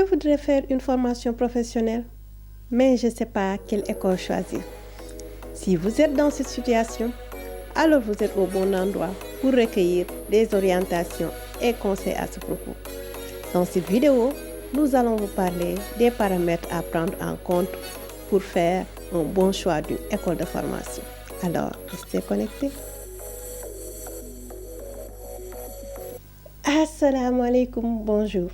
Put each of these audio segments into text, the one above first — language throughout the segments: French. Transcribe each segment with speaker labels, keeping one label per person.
Speaker 1: Je voudrais faire une formation professionnelle, mais je ne sais pas quelle école choisir. Si vous êtes dans cette situation, alors vous êtes au bon endroit pour recueillir des orientations et conseils à ce propos. Dans cette vidéo, nous allons vous parler des paramètres à prendre en compte pour faire un bon choix d'une école de formation. Alors, restez connectés. Assalamu alaikum, bonjour.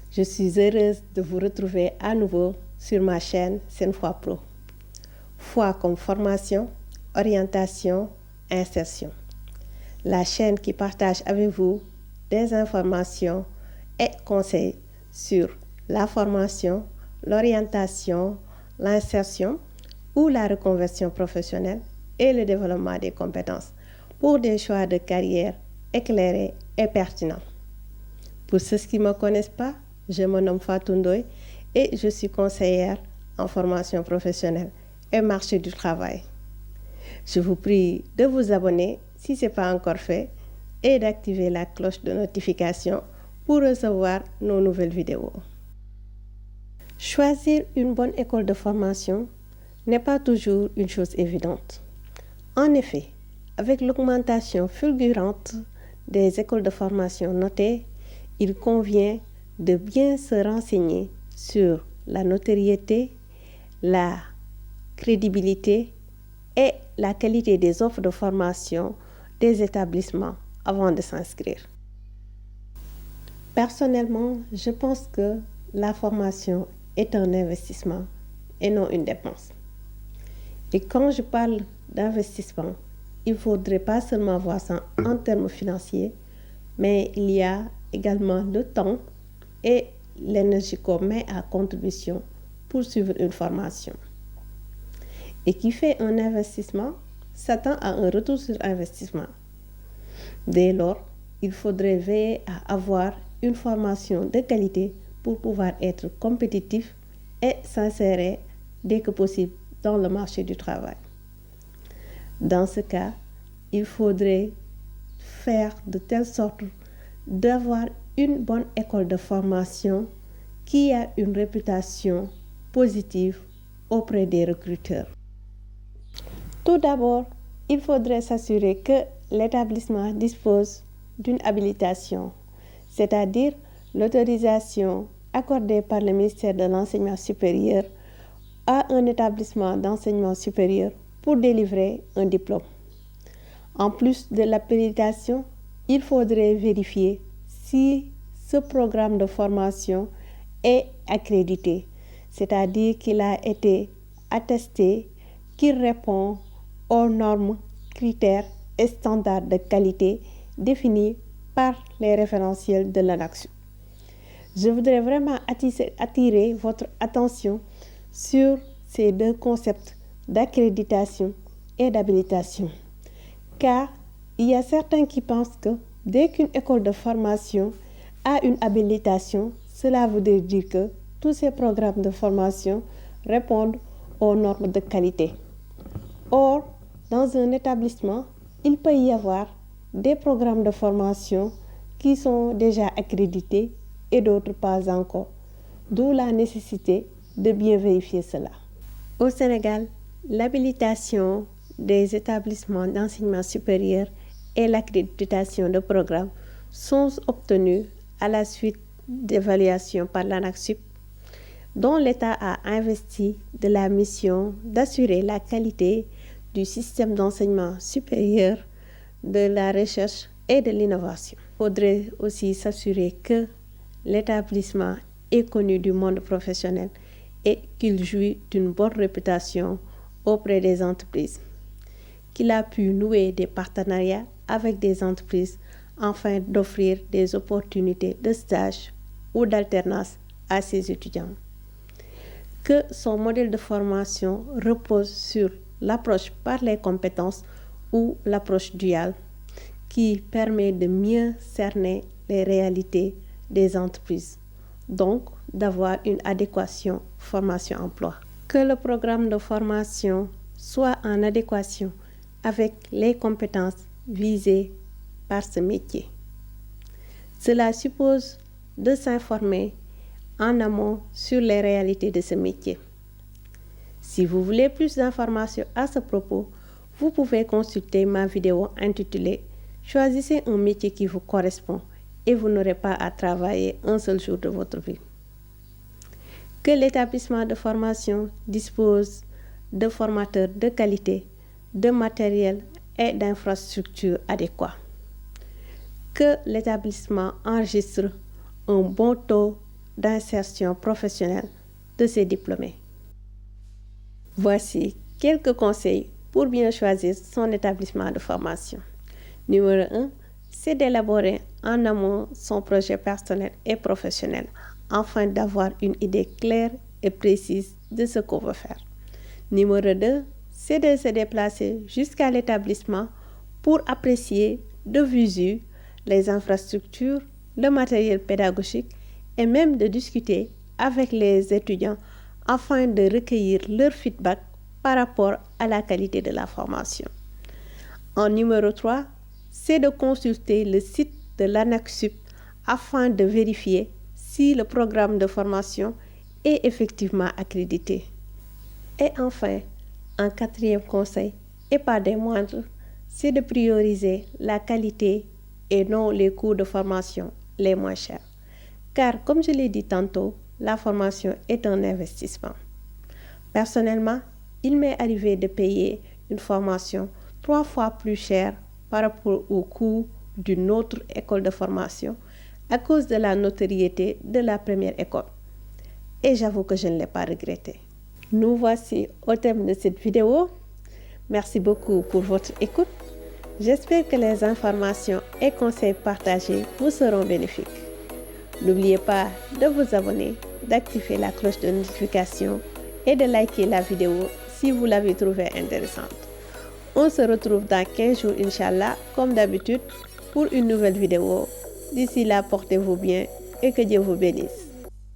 Speaker 1: Je suis heureuse de vous retrouver à nouveau sur ma chaîne Senfoi Pro. Foi comme formation, orientation, insertion. La chaîne qui partage avec vous des informations et conseils sur la formation, l'orientation, l'insertion ou la reconversion professionnelle et le développement des compétences pour des choix de carrière éclairés et pertinents. Pour ceux qui ne me connaissent pas, je me nomme Fatou Ndoye et je suis conseillère en formation professionnelle et marché du travail. Je vous prie de vous abonner si ce n'est pas encore fait et d'activer la cloche de notification pour recevoir nos nouvelles vidéos. Choisir une bonne école de formation n'est pas toujours une chose évidente. En effet, avec l'augmentation fulgurante des écoles de formation notées, il convient de bien se renseigner sur la notoriété, la crédibilité et la qualité des offres de formation des établissements avant de s'inscrire. Personnellement, je pense que la formation est un investissement et non une dépense. Et quand je parle d'investissement, il ne faudrait pas seulement voir ça en termes financiers, mais il y a également le temps et l'énergie qu'on met à contribution pour suivre une formation. Et qui fait un investissement s'attend à un retour sur investissement. Dès lors, il faudrait veiller à avoir une formation de qualité pour pouvoir être compétitif et s'insérer dès que possible dans le marché du travail. Dans ce cas, il faudrait faire de telle sorte d'avoir une bonne école de formation qui a une réputation positive auprès des recruteurs. Tout d'abord, il faudrait s'assurer que l'établissement dispose d'une habilitation, c'est-à-dire l'autorisation accordée par le ministère de l'Enseignement supérieur à un établissement d'enseignement supérieur pour délivrer un diplôme. En plus de l'habilitation, il faudrait vérifier si ce programme de formation est accrédité, c'est-à-dire qu'il a été attesté qu'il répond aux normes, critères et standards de qualité définis par les référentiels de l'ANAQ. Je voudrais vraiment attirer votre attention sur ces deux concepts d'accréditation et d'habilitation, car il y a certains qui pensent que dès qu'une école de formation a une habilitation, cela voudrait dire que tous ces programmes de formation répondent aux normes de qualité. Or, dans un établissement, il peut y avoir des programmes de formation qui sont déjà accrédités et d'autres pas encore, d'où la nécessité de bien vérifier cela. Au Sénégal, l'habilitation des établissements d'enseignement supérieur et l'accréditation de programmes sont obtenues à la suite d'évaluations par l'ANAQ, dont l'État a investi de la mission d'assurer la qualité du système d'enseignement supérieur, de la recherche et de l'innovation. Il faudrait aussi s'assurer que l'établissement est connu du monde professionnel et qu'il jouit d'une bonne réputation auprès des entreprises, qu'il a pu nouer des partenariats avec des entreprises afin d'offrir des opportunités de stage ou d'alternance à ses étudiants, que son modèle de formation repose sur l'approche par les compétences ou l'approche duale qui permet de mieux cerner les réalités des entreprises, donc d'avoir une adéquation formation-emploi. Que le programme de formation soit en adéquation avec les compétences visées par ce métier. Cela suppose de s'informer en amont sur les réalités de ce métier. Si vous voulez plus d'informations à ce propos, vous pouvez consulter ma vidéo intitulée « Choisissez un métier qui vous correspond et vous n'aurez pas à travailler un seul jour de votre vie ». Que l'établissement de formation dispose de formateurs de qualité, de matériel et d'infrastructures adéquats. Que l'établissement enregistre un bon taux d'insertion professionnelle de ses diplômés. Voici quelques conseils pour bien choisir son établissement de formation. Numéro 1, c'est d'élaborer en amont son projet personnel et professionnel afin d'avoir une idée claire et précise de ce qu'on veut faire. Numéro 2, c'est de se déplacer jusqu'à l'établissement pour apprécier de visu les infrastructures, le matériel pédagogique et même de discuter avec les étudiants afin de recueillir leur feedback par rapport à la qualité de la formation. En numéro 3, c'est de consulter le site de l'ANAQ-Sup afin de vérifier si le programme de formation est effectivement accrédité. Et enfin, un quatrième conseil, et pas des moindres, c'est de prioriser la qualité et non les coûts de formation les moins chers. Car, comme je l'ai dit tantôt, la formation est un investissement. Personnellement, il m'est arrivé de payer une formation 3 fois plus chère par rapport au coût d'une autre école de formation à cause de la notoriété de la première école. Et j'avoue que je ne l'ai pas regretté. Nous voici au terme de cette vidéo. Merci beaucoup pour votre écoute. J'espère que les informations et conseils partagés vous seront bénéfiques. N'oubliez pas de vous abonner, d'activer la cloche de notification et de liker la vidéo si vous l'avez trouvée intéressante. On se retrouve dans 15 jours, Inch'Allah, comme d'habitude, pour une nouvelle vidéo. D'ici là, portez-vous bien et que Dieu vous bénisse.